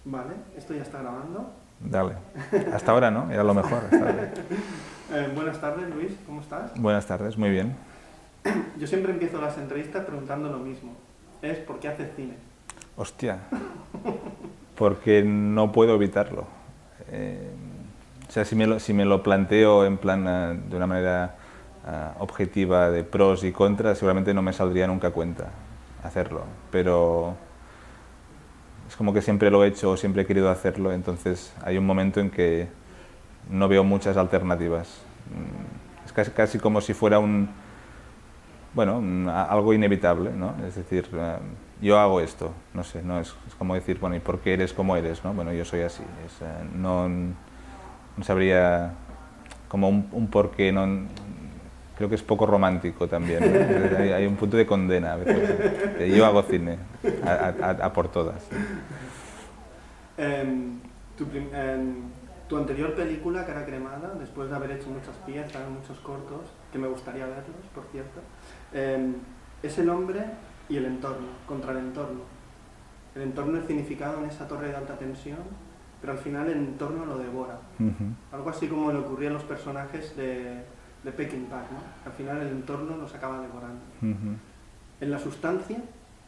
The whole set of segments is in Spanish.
Vale, esto ya está grabando. Dale. Hasta ahora, ¿no? Era lo mejor. Hasta ahora. Buenas tardes, Luis, ¿cómo estás? Buenas tardes, muy bien. Yo siempre empiezo las entrevistas preguntando lo mismo. Es ¿por qué haces cine? Hostia. Porque no puedo evitarlo. O sea, si me lo planteo en plan de una manera objetiva de pros y contras, seguramente no me saldría nunca a cuenta hacerlo. Pero es como que siempre lo he hecho o siempre he querido hacerlo, entonces hay un momento en que no veo muchas alternativas. Es casi como si fuera algo inevitable, ¿no? Es decir, yo hago esto, no sé, no es como decir, bueno, ¿y por qué eres como eres? ¿No? Bueno, yo soy así. No sabría como un porqué, creo que es poco romántico también, ¿no? Hay un punto de condena a veces. Yo hago cine, a por todas. Tu anterior película, Cara Cremada, después de haber hecho muchas piezas, muchos cortos, que me gustaría verlos, por cierto, es el hombre y el entorno, contra el entorno. El entorno es significado en esa torre de alta tensión, pero al final el entorno lo devora. Algo así como le ocurría a los personajes de Peckinpah, ¿no? Al final el entorno los acaba devorando. En la sustancia,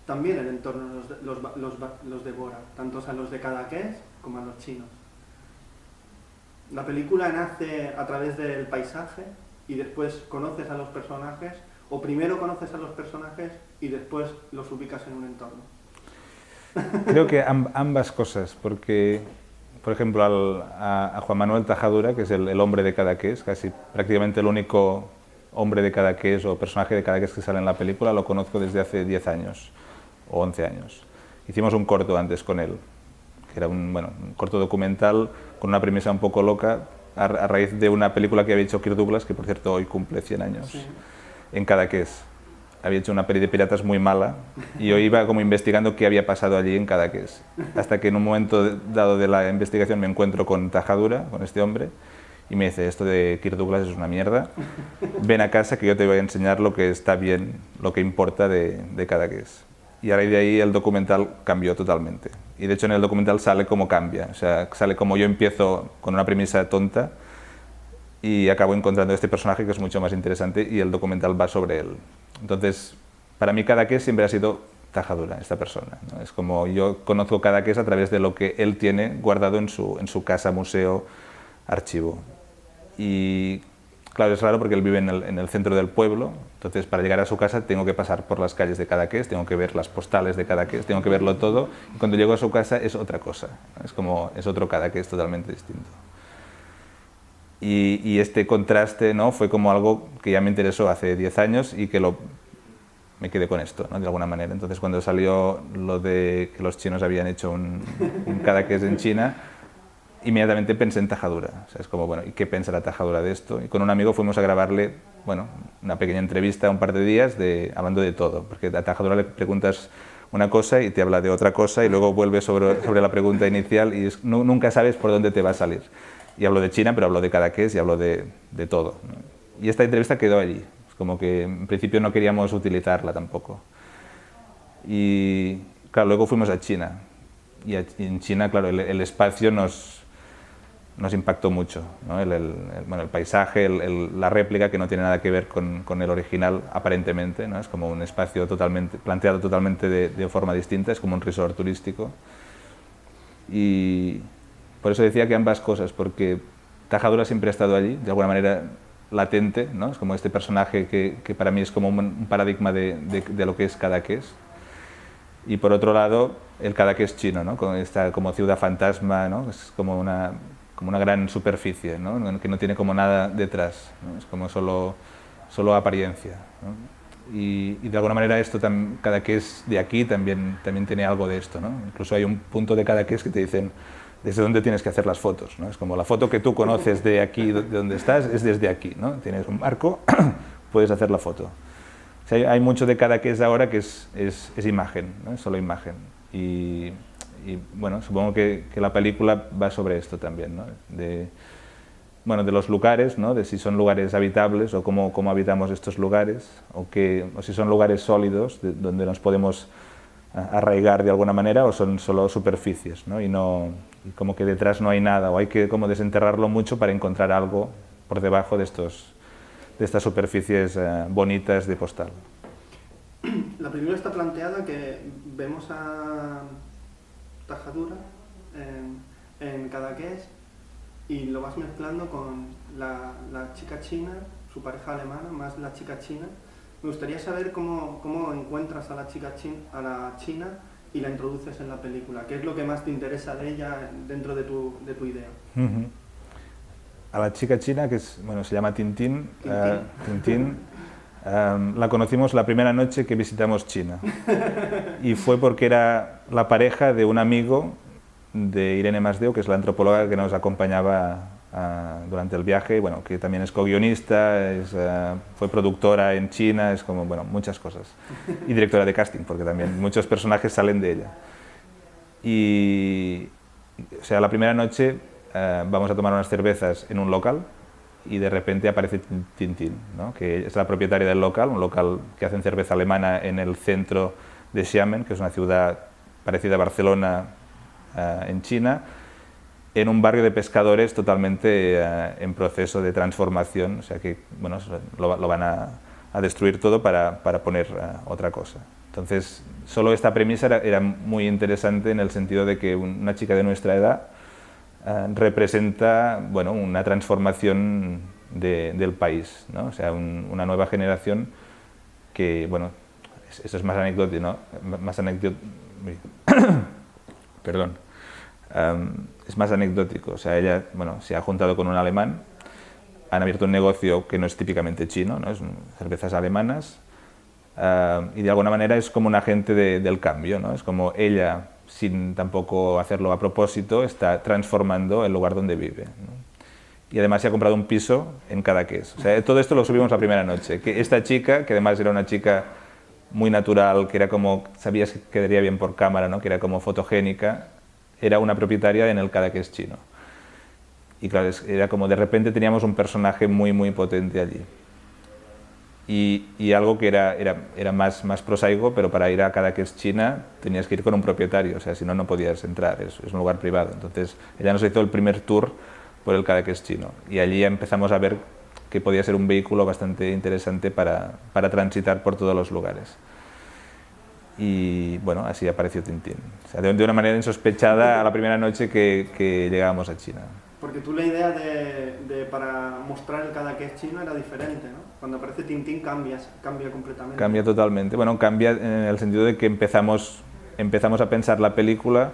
también el entorno los devora, tanto a los de Cadaqués como a los chinos. La película nace a través del paisaje y después conoces a los personajes, o primero conoces a los personajes y después los ubicas en un entorno. Creo que ambas cosas, porque, por ejemplo, a Juan Manuel Tajadura, que es el hombre de Cadaqués, casi prácticamente el único hombre de Cadaqués o personaje de Cadaqués que sale en la película, lo conozco desde hace 10 años o 11 años. Hicimos un corto antes con él, que era un corto documental con una premisa un poco loca, a raíz de una película que había hecho Kirk Douglas, que por cierto hoy cumple 100 años, sí, en Cadaqués. Había hecho una peli de piratas muy mala y yo iba como investigando qué había pasado allí en Cadaqués. Hasta que en un momento dado de la investigación me encuentro con Tajadura, con este hombre, y me dice, esto de Kirk Douglas es una mierda, ven a casa que yo te voy a enseñar lo que está bien, lo que importa de Cadaqués. Y a raíz de ahí el documental cambió totalmente. Y de hecho en el documental sale como cambia, o sea, sale como yo empiezo con una premisa tonta y acabo encontrando este personaje que es mucho más interesante y el documental va sobre él. Entonces, para mí Cadaqués siempre ha sido Tajadura, esta persona, ¿no? Es como yo conozco Cadaqués a través de lo que él tiene guardado en su casa, museo, archivo. Y claro, es raro porque él vive en el centro del pueblo, entonces para llegar a su casa tengo que pasar por las calles de Cadaqués, tengo que ver las postales de Cadaqués, tengo que verlo todo, y cuando llego a su casa es otra cosa, ¿no? Es otro Cadaqués totalmente distinto. Y este contraste, ¿no? Fue como algo que ya me interesó hace 10 años y que me quedé con esto, ¿no? De alguna manera. Entonces cuando salió lo de que los chinos habían hecho un Cadaqués en China, inmediatamente pensé en Tajadura. O sea, es como, bueno, ¿y qué piensa la Tajadura de esto? Y con un amigo fuimos a grabarle, una pequeña entrevista un par de días hablando de todo, porque a Tajadura le preguntas una cosa y te habla de otra cosa y luego vuelve sobre la pregunta inicial y nunca sabes por dónde te va a salir. Y hablo de China, pero hablo de Cadaqués y hablo de todo, ¿no? Y esta entrevista quedó allí. Es como que en principio no queríamos utilizarla tampoco. Y claro, luego fuimos a China. Y en China, claro, el espacio nos impactó mucho, ¿no? El paisaje, la réplica, que no tiene nada que ver con el original aparentemente, ¿no? Es como un espacio planteado totalmente de forma distinta, es como un resort turístico. Y por eso decía que ambas cosas, porque Tajadura siempre ha estado allí, de alguna manera latente, ¿no? Es como este personaje que para mí es como un paradigma de lo que es Cadaqués. Y por otro lado, el Cadaqués chino, ¿no? Con esta como ciudad fantasma, ¿no? Es como una gran superficie, ¿no? Que no tiene como nada detrás, ¿no? Es como solo apariencia, ¿no? Y de alguna manera esto, Cadaqués de aquí también tiene algo de esto, ¿no? Incluso hay un punto de Cadaqués que te dicen desde dónde tienes que hacer las fotos, ¿no? Es como la foto que tú conoces de aquí, de donde estás, es desde aquí, ¿no? Tienes un marco, puedes hacer la foto. O sea, hay mucho de Cadaqués ahora que es imagen, ¿no? Es solo imagen. Y bueno, supongo que la película va sobre esto también, ¿no? De los lugares, ¿no? De si son lugares habitables o cómo habitamos estos lugares, o si son lugares sólidos donde nos podemos arraigar de alguna manera o son solo superficies, ¿no? Y como que detrás no hay nada, o hay que como desenterrarlo mucho para encontrar algo por debajo de estas superficies bonitas de postal. La película está planteada que vemos a Tajadura en Cadaqués y lo vas mezclando con la chica china, su pareja alemana, más la chica china. Me gustaría saber cómo encuentras a la china y la introduces en la película. ¿Qué es lo que más te interesa de ella dentro de tu idea? A la chica china, que se llama Tintín. Tintín. La conocimos la primera noche que visitamos China y fue porque era la pareja de un amigo de Irene Masdeu, que es la antropóloga que nos acompañaba durante el viaje, bueno, que también es co-guionista, fue productora en China, es como, bueno, muchas cosas, y directora de casting, porque también muchos personajes salen de ella. Y, o sea, la primera noche vamos a tomar unas cervezas en un local y de repente aparece Tintín, ¿no? Que es la propietaria del local, un local que hacen cerveza alemana en el centro de Xiamen, que es una ciudad parecida a Barcelona en China, en un barrio de pescadores totalmente en proceso de transformación, o sea que bueno, lo van a destruir todo para poner otra cosa. Entonces, solo esta premisa era muy interesante en el sentido de que una chica de nuestra edad representa, bueno, una transformación del país, ¿no? O sea, una nueva generación que, bueno, eso es más anecdótico, ¿no? Perdón. Es más anecdótico, o sea, ella, bueno, se ha juntado con un alemán, han abierto un negocio que no es típicamente chino, ¿no? Es cervezas alemanas, y de alguna manera es como un agente del cambio, ¿no? Es como ella, sin tampoco hacerlo a propósito, está transformando el lugar donde vive, ¿no? Y además se ha comprado un piso en Cadaqués. O sea, todo esto lo subimos la primera noche. Que esta chica, que además era una chica muy natural, que era como, sabías que quedaría bien por cámara, ¿no? Que era como fotogénica, era una propietaria en el Cadaqués chino. Y claro, era como de repente teníamos un personaje muy, muy potente allí. Y algo que era más prosaico, pero para ir a Cadaqués, China, tenías que ir con un propietario, o sea, si no, no podías entrar, es un lugar privado. Entonces, ella nos hizo el primer tour por el Cadaqués chino. Y allí empezamos a ver que podía ser un vehículo bastante interesante para transitar por todos los lugares. Y bueno, así apareció Tintín. O sea, de una manera insospechada a la primera noche que llegábamos a China. Porque tú la idea para mostrar el Cadaqués chino era diferente, ¿no? Cuando aparece Tintín cambia completamente. Cambia totalmente. Bueno, cambia en el sentido de que empezamos a pensar la película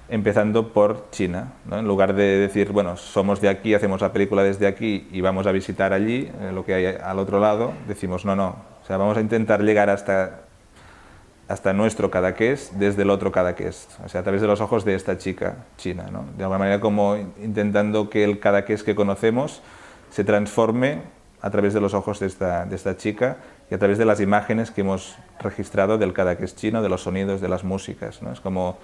empezando por China, ¿no? En lugar de decir, bueno, somos de aquí, hacemos la película desde aquí y vamos a visitar allí, lo que hay al otro lado, decimos no. O sea, vamos a intentar llegar hasta nuestro Cadaqués desde el otro Cadaqués, o sea, a través de los ojos de esta chica china, ¿no? De alguna manera como intentando que el Cadaqués que conocemos se transforme a través de los ojos de esta chica y a través de las imágenes que hemos registrado del Cadaqués chino, de los sonidos, de las músicas, ¿no? Es como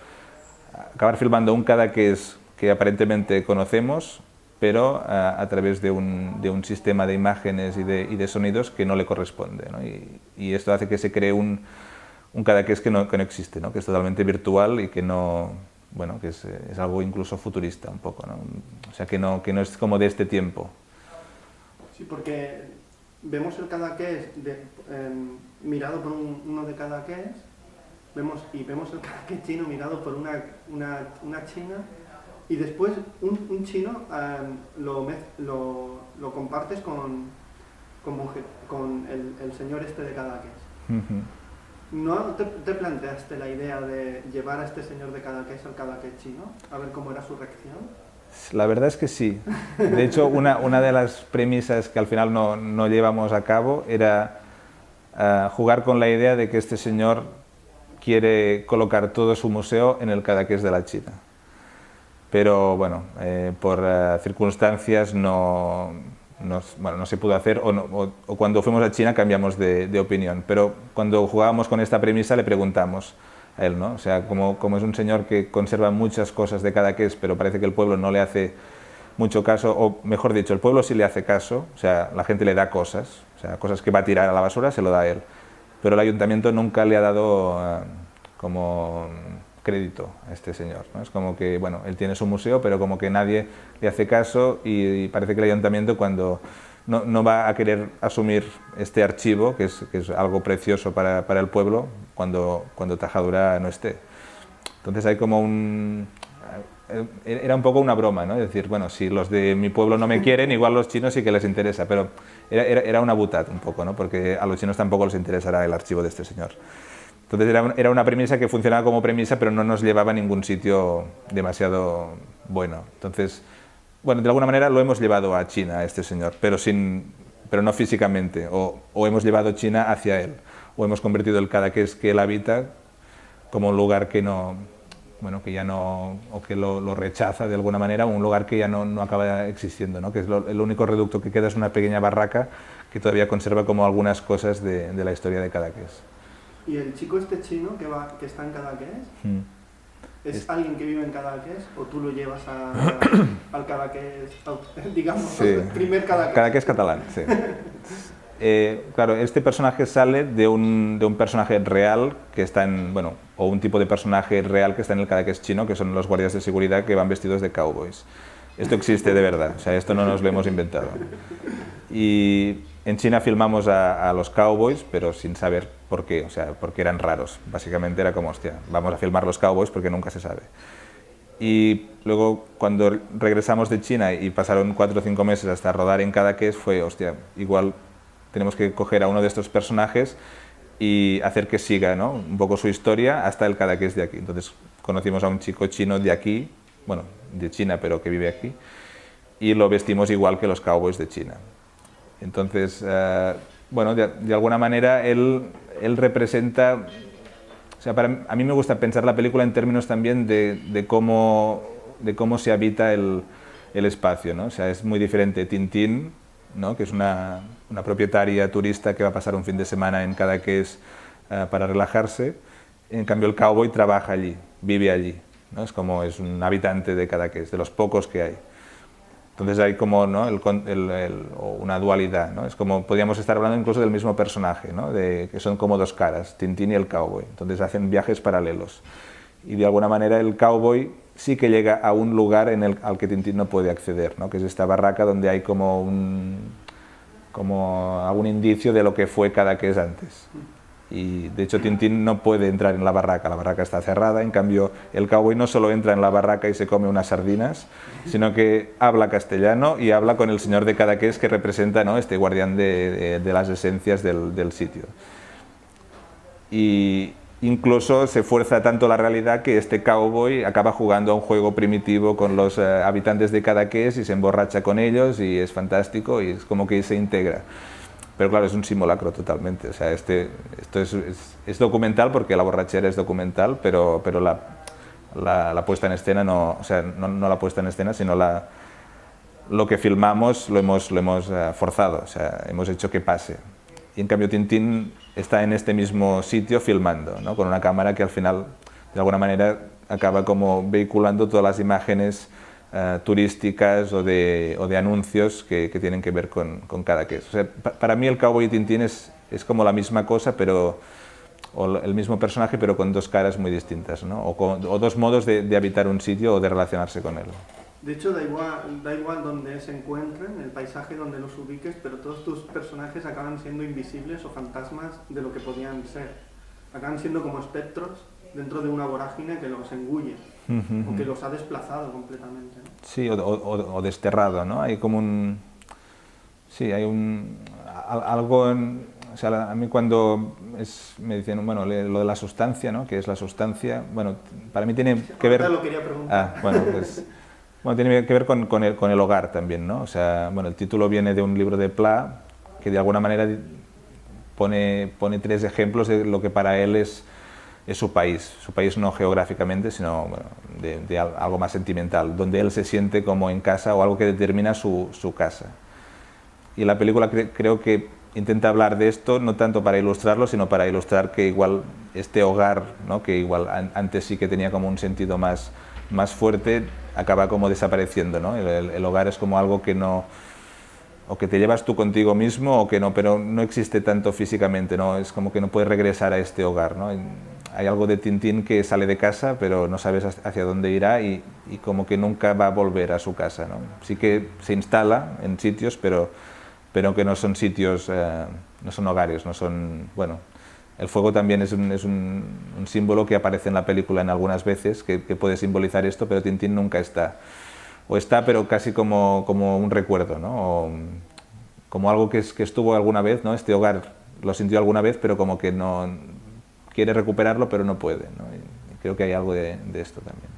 acabar filmando un Cadaqués que aparentemente conocemos, pero a través de un sistema de imágenes y de sonidos que no le corresponde, ¿no? Y esto hace que se cree un Cadaqués que no existe, ¿no? Que es totalmente virtual y que no, bueno, que es algo incluso futurista un poco, ¿no? O sea, que no es como de este tiempo. Sí, porque vemos el Cadaqués mirado por uno de Cadaqués, vemos el Cadaqués chino mirado por una china, y después un chino lo compartes con el señor este de Cadaqués. ¿No te planteaste la idea de llevar a este señor de Cadaqués al Cadaqués chino? A ver cómo era su reacción. La verdad es que sí. De hecho, una de las premisas que al final no llevamos a cabo era jugar con la idea de que este señor quiere colocar todo su museo en el Cadaqués de la China. Pero bueno, por circunstancias no se pudo hacer, o cuando fuimos a China cambiamos de opinión, pero cuando jugábamos con esta premisa le preguntamos a él, ¿no? O sea, como es un señor que conserva muchas cosas de Cadaqués, pero parece que el pueblo no le hace mucho caso, o mejor dicho, el pueblo sí le hace caso, o sea, la gente le da cosas, o sea, cosas que va a tirar a la basura se lo da a él, pero el ayuntamiento nunca le ha dado como crédito a este señor, ¿no? Es como que, bueno, él tiene su museo, pero como que nadie le hace caso y parece que el ayuntamiento cuando no va a querer asumir este archivo, que es algo precioso para el pueblo, cuando Tajadura no esté. Entonces hay como era un poco una broma, ¿no? Es decir, bueno, si los de mi pueblo no me quieren, igual los chinos sí que les interesa, pero era una butad un poco, ¿no? Porque a los chinos tampoco les interesará el archivo de este señor. Entonces era una premisa que funcionaba como premisa, pero no nos llevaba a ningún sitio demasiado bueno. Entonces, bueno, de alguna manera lo hemos llevado a China, a este señor, pero no físicamente, o hemos llevado China hacia él, o hemos convertido el Cadaqués que él habita como un lugar que no, bueno, que ya no, o que lo rechaza de alguna manera, un lugar que ya no acaba existiendo, ¿no? Que es el único reducto que queda es una pequeña barraca que todavía conserva como algunas cosas de la historia de Cadaqués. ¿Y el chico este chino que está en Cadaqués? ¿Es alguien que vive en Cadaqués o tú lo llevas al Cadaqués, digamos, sí. El primer Cadaqués? Cadaqués catalán, sí. Claro, este personaje sale de un personaje real que está bueno, o un tipo de personaje real que está en el Cadaqués chino, que son los guardias de seguridad que van vestidos de cowboys. Esto existe de verdad, o sea, esto no nos lo hemos inventado. Y en China filmamos a los cowboys, pero sin saber por qué, o sea, porque eran raros. Básicamente era como, hostia, vamos a filmar los cowboys porque nunca se sabe. Y luego, cuando regresamos de China y pasaron 4 o 5 meses hasta rodar en Cadaqués, fue, hostia, igual tenemos que coger a uno de estos personajes y hacer que siga, ¿no?, un poco su historia hasta el Cadaqués de aquí. Entonces conocimos a un chico chino de aquí, bueno, de China, pero que vive aquí, y lo vestimos igual que los cowboys de China. Entonces, bueno, de alguna manera él representa, o sea, a mí me gusta pensar la película en términos también de cómo se habita el espacio, ¿no? O sea, es muy diferente Tintín, ¿no?, que es una propietaria turista que va a pasar un fin de semana en Cadaqués para relajarse. En cambio, el cowboy trabaja allí, vive allí, ¿no? Es un habitante de Cadaqués, de los pocos que hay. Entonces hay como, ¿no?, una dualidad, ¿no? Es como podríamos estar hablando incluso del mismo personaje, ¿no?, que son como dos caras, Tintín y el cowboy. Entonces hacen viajes paralelos. Y de alguna manera el cowboy sí que llega a un lugar al que Tintín no puede acceder, ¿no?, que es esta barraca donde hay como algún indicio de lo que fue Cadaqués antes. Y de hecho Tintín no puede entrar en la barraca está cerrada. En cambio el cowboy no solo entra en la barraca y se come unas sardinas, sino que habla castellano y habla con el señor de Cadaqués, que representa, ¿no?, este guardián de las esencias del sitio. Y incluso se fuerza tanto la realidad que este cowboy acaba jugando a un juego primitivo con los habitantes de Cadaqués y se emborracha con ellos y es fantástico y es como que se integra. Pero claro, es un simulacro totalmente. O sea, esto es documental porque la borrachera es documental, pero la puesta en escena no, o sea, no la puesta en escena, sino lo que filmamos lo hemos forzado, o sea, hemos hecho que pase. Y en cambio Tintín está en este mismo sitio filmando, ¿no?, con una cámara que al final, de alguna manera, acaba como vehiculando todas las imágenes turísticas o de anuncios que tienen que ver con Cadaqués. O sea, para mí el cowboy y Tintín es como la misma cosa, o el mismo personaje, pero con dos caras muy distintas, ¿no?, o dos modos de habitar un sitio o de relacionarse con él. De hecho, da igual donde se encuentren, el paisaje donde los ubiques, pero todos tus personajes acaban siendo invisibles o fantasmas de lo que podían ser. Acaban siendo como espectros dentro de una vorágine que los engulle, o que los ha desplazado completamente, ¿no? Sí, o desterrado, ¿no? Hay como algo o sea, a mí cuando me dicen, bueno, lo de la sustancia, ¿no?, ¿qué es la sustancia? Bueno, para mí tiene que ver... lo quería preguntar. Bueno, pues... Bueno, tiene que ver con el hogar también, ¿no? O sea, bueno, el título viene de un libro de Pla que de alguna manera pone 3 ejemplos de lo que para él es su país no geográficamente, sino, bueno, de algo más sentimental, donde él se siente como en casa o algo que determina su casa. Y la película creo que intenta hablar de esto, no tanto para ilustrarlo, sino para ilustrar que igual este hogar, ¿no?, que igual antes sí que tenía como un sentido más fuerte, acaba como desapareciendo, ¿no? El hogar es como algo que no, o que te llevas tú contigo mismo, o que no, pero no existe tanto físicamente, ¿no? Es como que no puedes regresar a este hogar, ¿no? hay algo de Tintín que sale de casa, pero no sabes hacia dónde irá y como que nunca va a volver a su casa, ¿no? Sí que se instala en sitios, pero que no son sitios, no son hogares, no son, bueno, el fuego también es un símbolo que aparece en la película en algunas veces, que puede simbolizar esto, pero Tintín nunca está. O está, pero casi como un recuerdo, ¿no? O como algo que estuvo alguna vez, ¿no? Este hogar lo sintió alguna vez, pero como que no quiere recuperarlo, pero no puede, ¿no? Y creo que hay algo de esto también.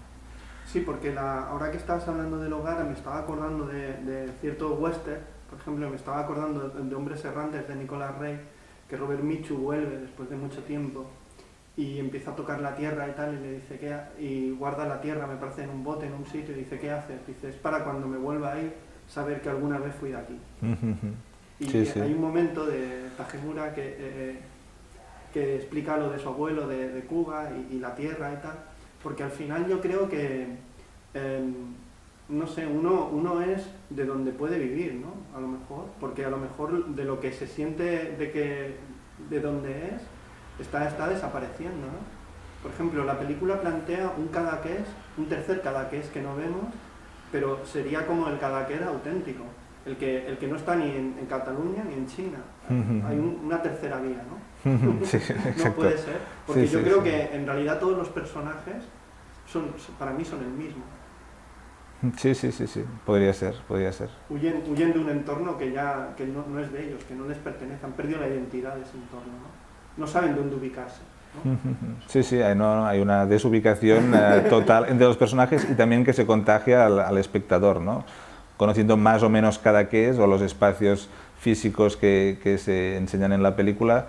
Sí, porque ahora que estabas hablando del hogar, me estaba acordando de cierto western, por ejemplo, me estaba acordando de Hombres Errantes de Nicolas Rey, que Robert Mitchum vuelve después de mucho tiempo y empieza a tocar la tierra y tal, y le dice y guarda la tierra, me parece, en un bote, en un sitio, y dice, ¿qué haces? Dice, es para cuando me vuelva a ir, saber que alguna vez fui de aquí. Y sí. Hay un momento de Tajimura que explica lo de su abuelo de Cuba y la tierra y tal, porque al final yo creo que, no sé, uno es de donde puede vivir, ¿no? A lo mejor, porque a lo mejor de lo que se siente de donde es, está desapareciendo, ¿no? Por ejemplo, la película plantea un tercer Cadaqués que no vemos, pero sería como el Cadaqués auténtico, el que no está ni en Cataluña ni en China. Hay una tercera vía, ¿no? Sí, exacto. No puede ser, porque yo creo que en realidad todos los personajes para mí son el mismo. Sí, podría ser. Huyen de un entorno que no es de ellos, que no les pertenece, han perdido la identidad de ese entorno, ¿no? No saben dónde ubicarse, ¿no? Sí, hay una desubicación total entre los personajes y también que se contagia al espectador, ¿no? Conociendo más o menos Cadaqués o los espacios físicos que se enseñan en la película,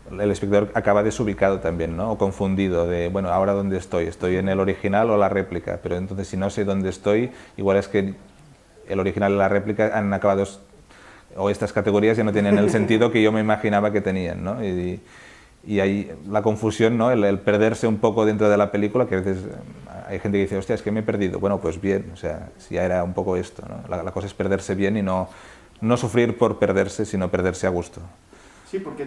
el espectador acaba desubicado también, ¿no? O confundido de, bueno, ¿ahora dónde estoy? ¿Estoy en el original o la réplica? Pero entonces si no sé dónde estoy, igual es que el original y la réplica han acabado, o estas categorías ya no tienen el sentido que yo me imaginaba que tenían, ¿no? Y hay la confusión, ¿no? El perderse un poco dentro de la película, que a veces hay gente que dice, hostia, es que me he perdido. Bueno, pues bien, o sea, si ya era un poco esto, ¿no? La cosa es perderse bien y no sufrir por perderse, sino perderse a gusto. Sí, porque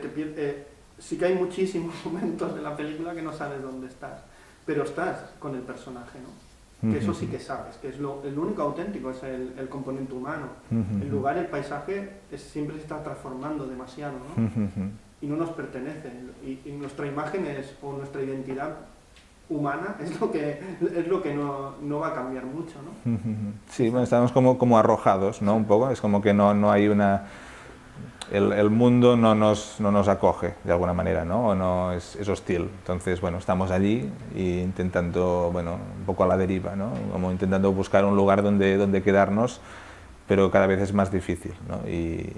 sí que hay muchísimos momentos de la película que no sabes dónde estás, pero estás con el personaje, ¿no? Que eso sí que sabes, que es el único auténtico, es el componente humano. El lugar, el paisaje, siempre se está transformando demasiado, ¿no? Y no nos pertenece. Y nuestra imagen o nuestra identidad humana es lo que no va a cambiar mucho, ¿no? Sí, bueno, estamos como arrojados, ¿no? Un poco, es como que no hay una... El mundo no nos acoge de alguna manera, ¿no? O no es hostil. Entonces, bueno, estamos allí e intentando, bueno, un poco a la deriva, ¿no? Como intentando buscar un lugar donde quedarnos, pero cada vez es más difícil, ¿no? Y,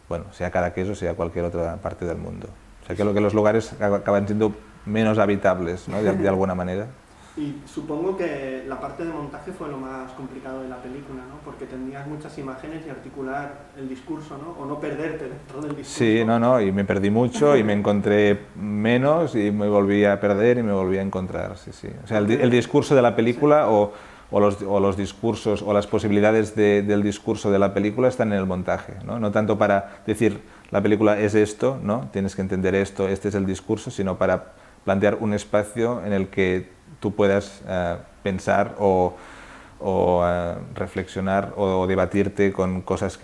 bueno, sea Cadaqués o sea cualquier otra parte del mundo. O sea, que los lugares acaban siendo menos habitables, ¿no? de alguna manera. Y supongo que la parte de montaje fue lo más complicado de la película, ¿no? Porque tenías muchas imágenes y articular el discurso, ¿no? O no perderte dentro del discurso. Sí, y me perdí mucho y me encontré menos y me volví a perder y me volví a encontrar, sí. O sea, el discurso de la película o los discursos o las posibilidades del discurso de la película están en el montaje, ¿no? No tanto para decir, la película es esto, ¿no? Tienes que entender esto, este es el discurso, sino para plantear un espacio en el que tú puedas pensar o reflexionar o debatirte con cosas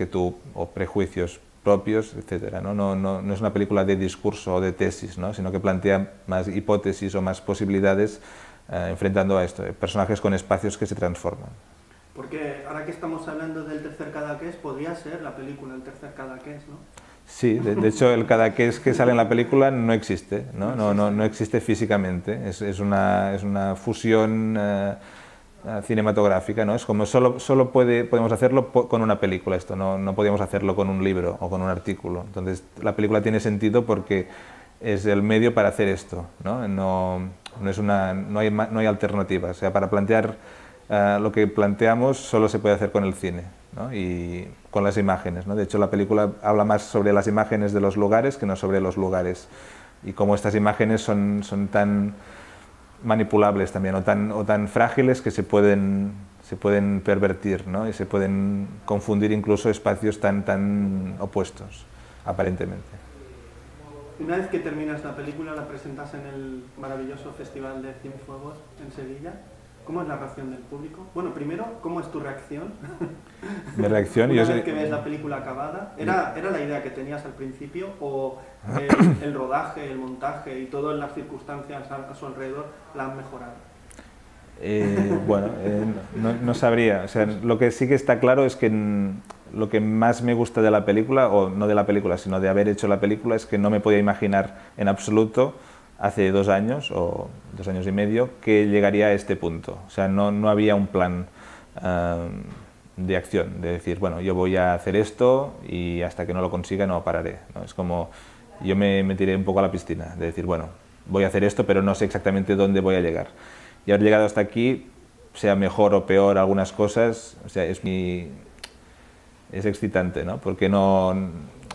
o prejuicios propios, etc. No es una película de discurso o de tesis, ¿no? Sino que plantea más hipótesis o más posibilidades enfrentando a esto, personajes con espacios que se transforman. Porque ahora que estamos hablando del tercer Cadaqués, podría ser la película El tercer Cadaqués, ¿no? Sí, de hecho el Cadaqués que sale en la película no existe, no existe físicamente, es una fusión cinematográfica, ¿no? Es como solo podemos hacerlo con una película esto, no podíamos hacerlo con un libro o con un artículo. Entonces la película tiene sentido porque es el medio para hacer esto, no hay alternativa. O sea, para plantear lo que planteamos solo se puede hacer con el cine, ¿no? Y con las imágenes, ¿no? De hecho la película habla más sobre las imágenes de los lugares que no sobre los lugares, y cómo estas imágenes son tan manipulables también o tan frágiles que se pueden pervertir, ¿no? Y se pueden confundir incluso espacios tan opuestos aparentemente. Una vez que terminas la película, la presentas en el maravilloso Festival de Cienfuegos en Sevilla. ¿Cómo es la reacción del público? Bueno, primero, ¿cómo es tu reacción? Mi reacción... Una vez que ves la película acabada, ¿era la idea que tenías al principio o el rodaje, el montaje y todas las circunstancias a su alrededor la han mejorado? No sabría. O sea, lo que sí que está claro es que lo que más me gusta de la película, o no de la película, sino de haber hecho la película, es que no me podía imaginar en absoluto hace 2 años o 2 años y medio que llegaría a este punto. O sea, no había un plan de acción, de decir, bueno, yo voy a hacer esto y hasta que no lo consiga no pararé, ¿no? Es como, yo me tiré un poco a la piscina, de decir, bueno, voy a hacer esto, pero no sé exactamente dónde voy a llegar. Y haber llegado hasta aquí, sea mejor o peor algunas cosas, o sea, es excitante, ¿no? Porque no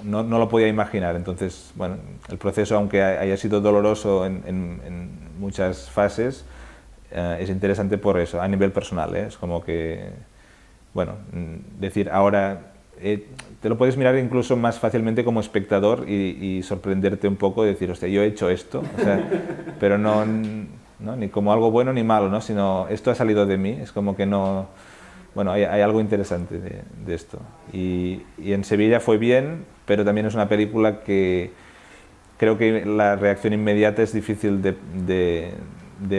lo podía imaginar. Entonces, bueno, el proceso, aunque haya sido doloroso en muchas fases, es interesante por eso, a nivel personal, ¿eh? Es como que, bueno, decir, ahora te lo puedes mirar incluso más fácilmente como espectador y sorprenderte un poco, decir, hostia, yo he hecho esto, o sea, pero no, ni como algo bueno ni malo, ¿no? Sino esto ha salido de mí, es como que no... Bueno, hay algo interesante de esto. Y en Sevilla fue bien, pero también es una película que creo que la reacción inmediata es difícil de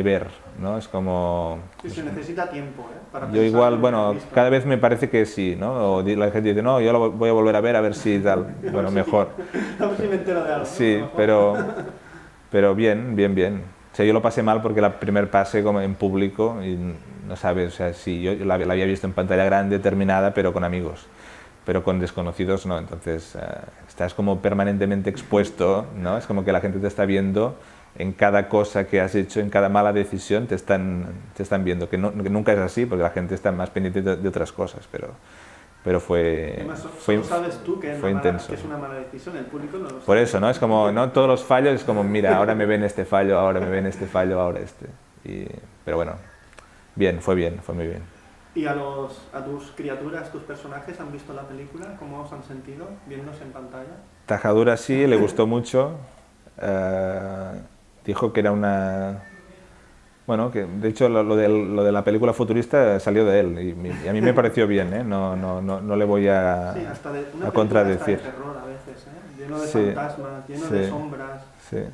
ver, ¿no? Es como... Sí, se necesita tiempo, ¿eh? Para yo igual, bueno, cada vez me parece que sí, ¿no? O la gente dice, no, yo lo voy a volver a ver si tal. Bueno, mejor. A ver si me entero de algo. Sí, pero bien. O sea, yo lo pasé mal porque la primer pase como en público y no sabes, o sea, sí, yo la había visto en pantalla grande, terminada, pero con amigos, pero con desconocidos no, entonces estás como permanentemente expuesto, ¿no? Es como que la gente te está viendo en cada cosa que has hecho, en cada mala decisión te están viendo, que nunca es así porque la gente está más pendiente de otras cosas, pero fue sabes tú que intenso. Que es una mala decisión, el público no lo sabe. Por eso, ¿no? Es como, no todos los fallos, es como, mira, ahora me ven este fallo, ahora me ven este fallo, ahora este. Pero bueno, fue muy bien. ¿Y a tus criaturas, tus personajes, han visto la película? ¿Cómo os han sentido viéndose en pantalla? Tajadura sí, le gustó mucho. Dijo que era una... Bueno, que de hecho lo de la película futurista salió de él y a mí me pareció bien, ¿eh? No le voy a, sí, hasta de una contradecir. Hasta de terror a veces, ¿eh? Lleno de fantasmas, lleno de sombras,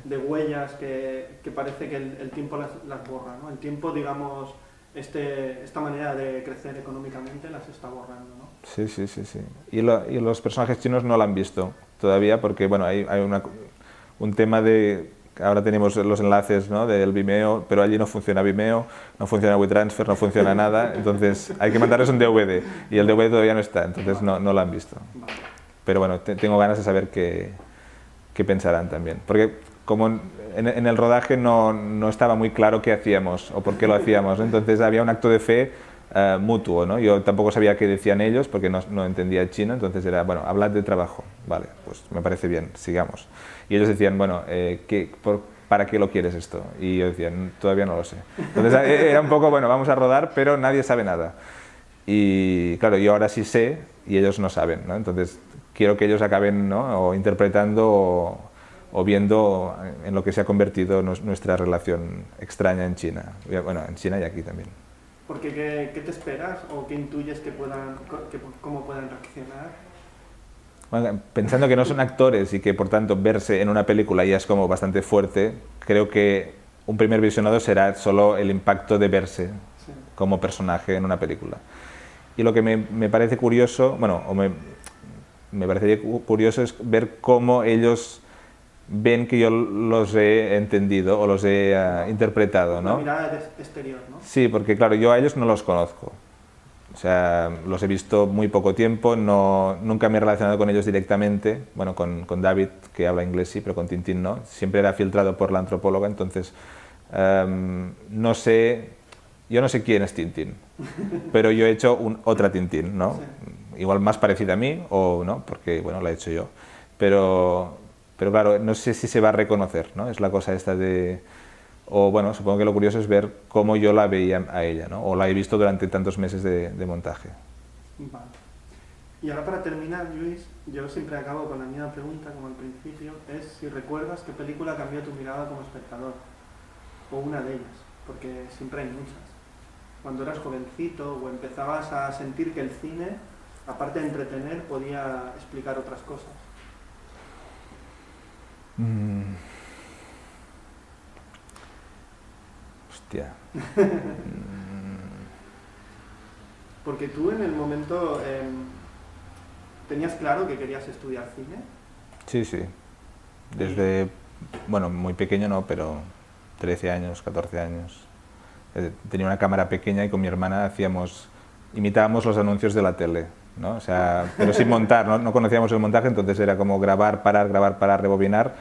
de huellas que parece que el tiempo las borra, ¿no? El tiempo, digamos, esta manera de crecer económicamente las está borrando, ¿no? Sí. Y los personajes chinos no la han visto todavía porque, bueno, hay un tema de... Ahora tenemos los enlaces, ¿no? Del Vimeo, pero allí no funciona Vimeo, no funciona WeTransfer, no funciona nada, entonces hay que mandarles un DVD y el DVD todavía no está, entonces no lo han visto. Pero bueno, tengo ganas de saber qué pensarán también, porque como en el rodaje no estaba muy claro qué hacíamos o por qué lo hacíamos, ¿no? Entonces había un acto de fe mutuo, ¿no? Yo tampoco sabía qué decían ellos porque no entendía chino, entonces era, bueno, hablad de trabajo, vale, pues me parece bien, sigamos. Y ellos decían, bueno, ¿para qué lo quieres esto? Y yo decía, todavía no lo sé. Entonces era un poco, bueno, vamos a rodar, pero nadie sabe nada. Y claro, yo ahora sí sé y ellos no saben, ¿no? Entonces quiero que ellos acaben, ¿no? O interpretando o viendo en lo que se ha convertido nuestra relación extraña en China. Bueno, en China y aquí también. Porque ¿qué te esperas o qué intuyes cómo puedan reaccionar? Bueno, pensando que no son actores y que por tanto verse en una película ya es como bastante fuerte, creo que un primer visionado será solo el impacto de verse como personaje en una película. Y lo que me parece curioso, bueno, me parecería curioso es ver cómo ellos ven que yo los he entendido o los he interpretado, ¿no? Una mirada exterior, ¿no? Sí, porque claro, yo a ellos no los conozco. O sea, los he visto muy poco tiempo, nunca me he relacionado con ellos directamente, bueno, con David, que habla inglés sí, pero con Tintín no, siempre era filtrado por la antropóloga, entonces no sé, yo no sé quién es Tintín, pero yo he hecho otra Tintín, ¿no? Sí. Igual más parecida a mí, o no, porque, bueno, la he hecho yo, pero claro, no sé si se va a reconocer, ¿no? Es la cosa esta de... O bueno, supongo que lo curioso es ver cómo yo la veía a ella, ¿no? O la he visto durante tantos meses de montaje. Vale. Y ahora para terminar, Luis, yo siempre acabo con la misma pregunta como al principio, es si recuerdas qué película cambió tu mirada como espectador, o una de ellas, porque siempre hay muchas. Cuando eras jovencito o empezabas a sentir que el cine, aparte de entretener, podía explicar otras cosas. Hostia. Porque tú en el momento tenías claro que querías estudiar cine. Sí, sí. Desde, bueno, muy pequeño no, pero 13 años, 14 años. Tenía una cámara pequeña y con mi hermana imitábamos los anuncios de la tele, ¿no? O sea, pero sin montar, no conocíamos el montaje, entonces era como grabar, parar, rebobinar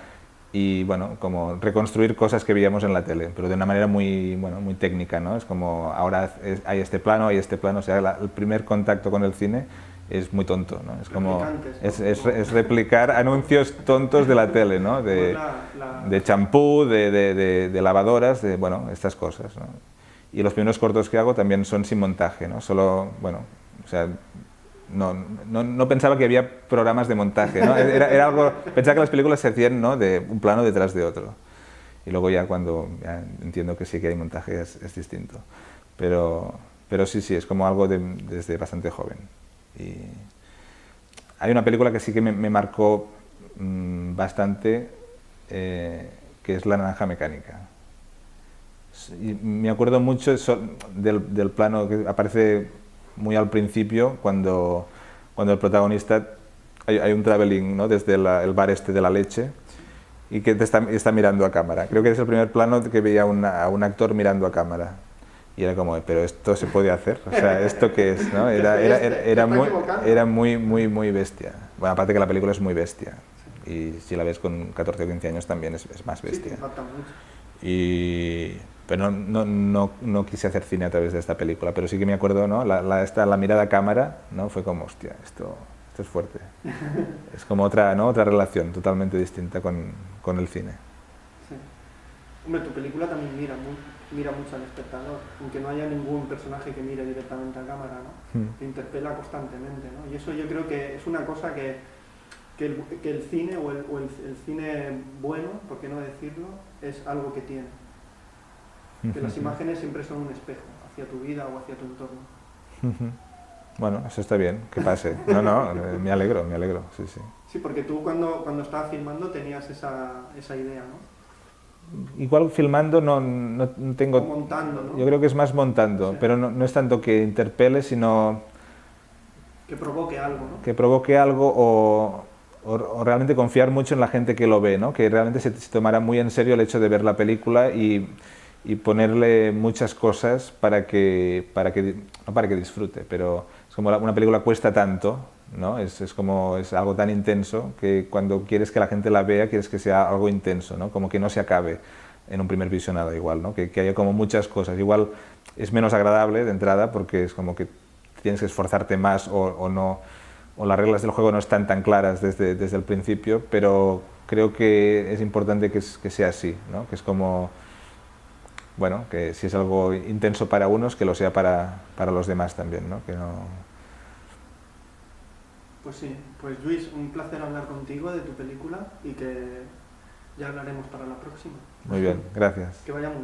y, bueno, como reconstruir cosas que veíamos en la tele, pero de una manera muy, bueno, muy técnica, ¿no? Es como, ahora hay este plano, o sea, el primer contacto con el cine es muy tonto, ¿no? Es como, es replicar anuncios tontos de la tele, ¿no? De champú, de lavadoras, de, bueno, estas cosas, ¿no? Y los primeros cortos que hago también son sin montaje, ¿no? Solo, bueno, o sea, no pensaba que había programas de montaje, ¿no? Era algo, pensaba que las películas se hacían, ¿no? De un plano detrás de otro. Y luego ya cuando ya entiendo que sí que hay montaje es distinto. Pero sí, es como algo desde bastante joven. Y hay una película que sí que me marcó bastante, que es La naranja mecánica. Y me acuerdo mucho del plano que aparece muy al principio, cuando el protagonista, hay un traveling, ¿no? Desde el bar este de la leche, y que está mirando a cámara. Creo que es el primer plano que veía a un actor mirando a cámara. Y era como, pero esto se puede hacer, o sea, ¿esto qué es? ¿No? Era muy bestia. Bueno, aparte que la película es muy bestia, y si la ves con 14 o 15 años también es más bestia. Pero no quise hacer cine a través de esta película, pero sí que me acuerdo, ¿no? La mirada a cámara, ¿no? Fue como, hostia, esto es fuerte. Es como otra relación totalmente distinta con el cine. Sí. Hombre, tu película también mira mucho al espectador, aunque no haya ningún personaje que mire directamente a cámara, ¿no? Te interpela constantemente, ¿no? Y eso yo creo que es una cosa que el cine o el cine bueno, por qué no decirlo, es algo que tiene. Que las imágenes siempre son un espejo hacia tu vida o hacia tu entorno. Bueno, eso está bien, que pase. No, me alegro, sí. Sí, porque tú cuando estabas filmando tenías esa idea, ¿no? Igual filmando no tengo... O montando, ¿no? Yo creo que es más montando, sí. Pero no es tanto que interpele, sino... Que provoque algo, ¿no? Que provoque algo o realmente confiar mucho en la gente que lo ve, ¿no? Que realmente se tomara muy en serio el hecho de ver la película y ponerle muchas cosas para que disfrute, pero es como una película cuesta tanto, ¿no? Es algo tan intenso que cuando quieres que la gente la vea, quieres que sea algo intenso, ¿no? Como que no se acabe en un primer visionado igual, ¿no? Que haya como muchas cosas. Igual es menos agradable de entrada porque es como que tienes que esforzarte más o las reglas del juego no están tan claras desde el principio, pero creo que es importante que sea así, ¿no? Que es como... Bueno, que si es algo intenso para unos, que lo sea para los demás también, ¿no? Que no... Pues sí, pues Luis, un placer hablar contigo de tu película y que ya hablaremos para la próxima. Muy bien, gracias. Que vaya muy bien.